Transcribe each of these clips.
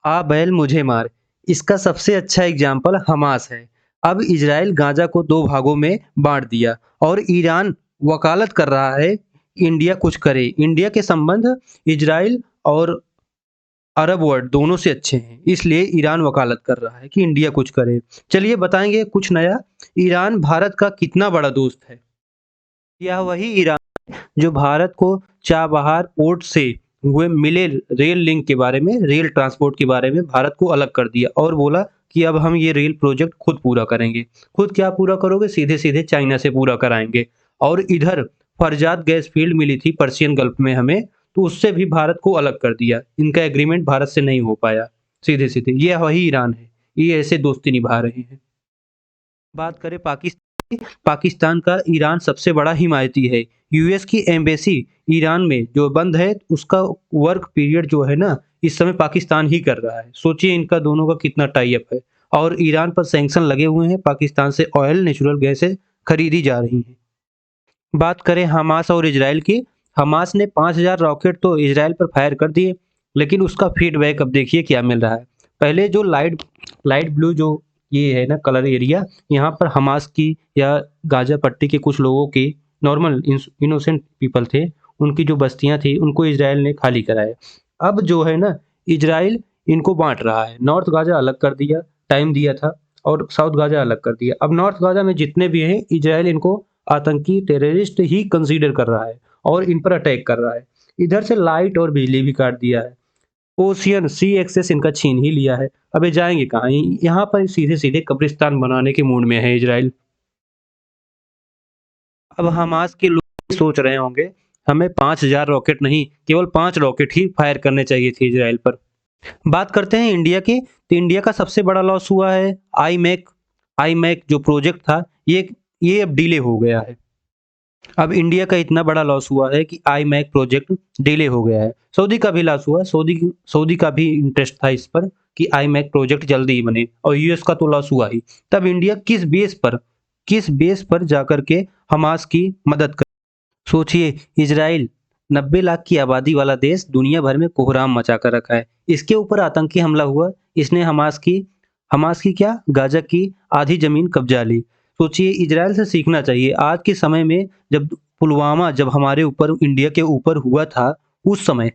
आ बैल मुझे मार। इसका सबसे अच्छा एग्जाम्पल हमास है। अब इजराइल गाजा को दो भागों में बांट दिया और ईरान वकालत कर रहा है इंडिया कुछ करे। इंडिया के संबंध इजराइल और अरब वर्ल्ड दोनों से अच्छे हैं, इसलिए ईरान वकालत कर रहा है कि इंडिया कुछ करे। चलिए बताएंगे कुछ नया। ईरान भारत का कितना बड़ा दोस्त है। यह वही ईरान जो भारत को चाबहार पोर्ट से हुए मिले रेल लिंक के बारे में, रेल ट्रांसपोर्ट के बारे में भारत को अलग कर दिया और बोला कि अब हम ये रेल प्रोजेक्ट खुद पूरा करेंगे। खुद क्या पूरा करोगे, सीधे सीधे चाइना से पूरा कराएंगे। और इधर फरजाद गैस फील्ड मिली थी पर्शियन गल्फ में हमें, तो उससे भी भारत को अलग कर दिया। इनका एग्रीमेंट भारत से नहीं हो पाया। सीधे सीधे ये वही ईरान है, ये ऐसे दोस्ती निभा रहे हैं। बात करें पाकिस्तान की, पाकिस्तान का ईरान सबसे बड़ा हिमायती है। यूएस की एम्बेसी ईरान में जो बंद है, उसका वर्क पीरियड जो है ना, इस समय पाकिस्तान ही कर रहा है। सोचिए इनका दोनों का कितना टाई अप है। और ईरान पर सैंक्शन लगे हुए हैं, पाकिस्तान से ऑयल नेचुरल गैसें खरीदी जा रही हैं। बात करें हमास और इजराइल की, हमास ने 5000 रॉकेट तो इजराइल पर फायर कर दिए, लेकिन उसका फीडबैक अब देखिए क्या मिल रहा है। पहले जो लाइट लाइट ब्लू जो ये है ना कलर एरिया, यहाँ पर हमास की या गाजा पट्टी के कुछ लोगों की, नॉर्मल इनोसेंट पीपल थे, उनकी जो बस्तियां थी उनको इजराइल ने खाली कराया। अब जो है ना, इजराइल इनको बांट रहा है। नॉर्थ गाजा अलग कर दिया, टाइम दिया था, और साउथ गाजा अलग कर दिया। अब नॉर्थ गाजा में जितने भी हैं, इजराइल इनको आतंकी टेररिस्ट ही कंसीडर कर रहा है और इन पर अटैक कर रहा है। इधर से लाइट और बिजली भी काट दिया है। ओशियन सी एक्सेस इनका छीन ही लिया है। अबे जाएंगे कहाँ, यहाँ पर सीधे सीधे कब्रिस्तान बनाने के मूड में है इजराइल। अब हमास के लोग सोच रहे होंगे हमें 5000 रॉकेट नहीं, केवल 5 रॉकेट ही फायर करने चाहिए थे इजराइल पर। बात करते हैं इंडिया की, तो इंडिया का सबसे बड़ा लॉस हुआ है आई मैक। आई मैक जो प्रोजेक्ट था, ये अब डिले हो गया है। अब इंडिया का इतना बड़ा लॉस हुआ है कि आई मैक प्रोजेक्ट डिले हो गया है। सऊदी का भी लॉस हुआ, सऊदी का भी इंटरेस्ट था इस पर कि आई मैक प्रोजेक्ट जल्दी ही बने, और यूएस का तो लॉस हुआ ही। तब इंडिया किस बेस पर जाकर के हमास की मदद कर। सोचिए, इजराइल 90 लाख की आबादी वाला देश दुनिया भर में कोहराम मचा कर रखा है, इसके ऊपर आतंकी हमला हुआ। इसने हमास की क्या, गाजा की आधी जमीन कब्जा ली। सोचिए, इजराइल से सीखना चाहिए। आज के समय में जब पुलवामा जब हमारे ऊपर, इंडिया के ऊपर हुआ था, उस समय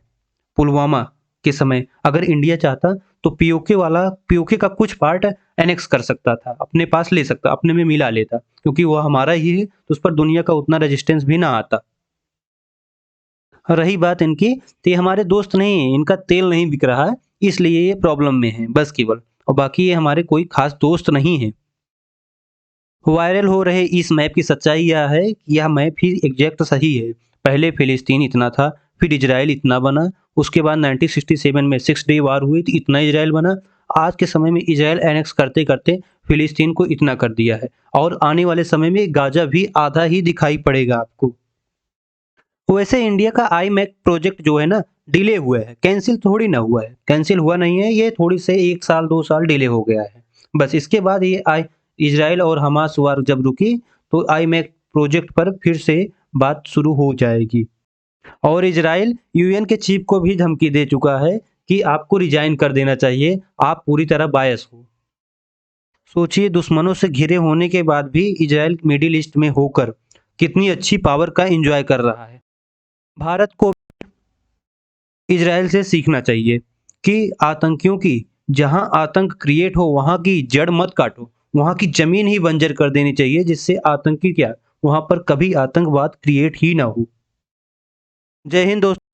पुलवामा के समय अगर इंडिया चाहता तो पीओके का कुछ पार्ट एनेक्स कर सकता था, अपने पास ले सकता, अपने में मिला लेता, क्योंकि वो हमारा ही है, तो उस पर दुनिया का उतना रेजिस्टेंस भी ना आता। रही बात इनकी, तो ये हमारे दोस्त नहीं है, इनका तेल नहीं बिक रहा है, इसलिए ये प्रॉब्लम में है बस केवल। और बाकी ये हमारे कोई खास दोस्त नहीं है। वायरल हो रहे इस मैप की सच्चाई यह है कि यह मैप ही एग्जैक्ट सही है। पहले फिलिस्तीन इतना था, फिर इजराइल इतना बना, उसके बाद 1967 में 6 डे वार हुई तो इतना इजराइल बना। आज के समय में इजराइल एनेक्स करते करते फिलिस्तीन को इतना कर दिया है, और आने वाले समय में गाजा भी आधा ही दिखाई पड़ेगा आपको। वैसे इंडिया का आई मैक प्रोजेक्ट जो है ना, डिले हुआ है, कैंसिल थोड़ी ना हुआ है, कैंसिल हुआ नहीं है, ये थोड़ी से 1 साल 2 साल डिले हो गया है बस। इसके बाद ये आई इजराइल और हमास वार जब रुकी, तो आई मैक प्रोजेक्ट पर फिर से बात शुरू हो जाएगी। और इजराइल यूएन के चीफ को भी धमकी दे चुका है कि आपको रिजाइन कर देना चाहिए, आप पूरी तरह बायस हो। सोचिए, दुश्मनों से घिरे होने के बाद भी इजराइल मिडिल ईस्ट में होकर कितनी अच्छी पावर का एंजॉय कर रहा है। भारत को इजराइल से सीखना चाहिए कि आतंकियों की, जहां आतंक क्रिएट हो वहां की जड़ मत काटो, वहां की जमीन ही बंजर कर देनी चाहिए, जिससे आतंकी क्या, वहां पर कभी आतंकवाद क्रिएट ही ना हो। जय हिंद दोस्तों।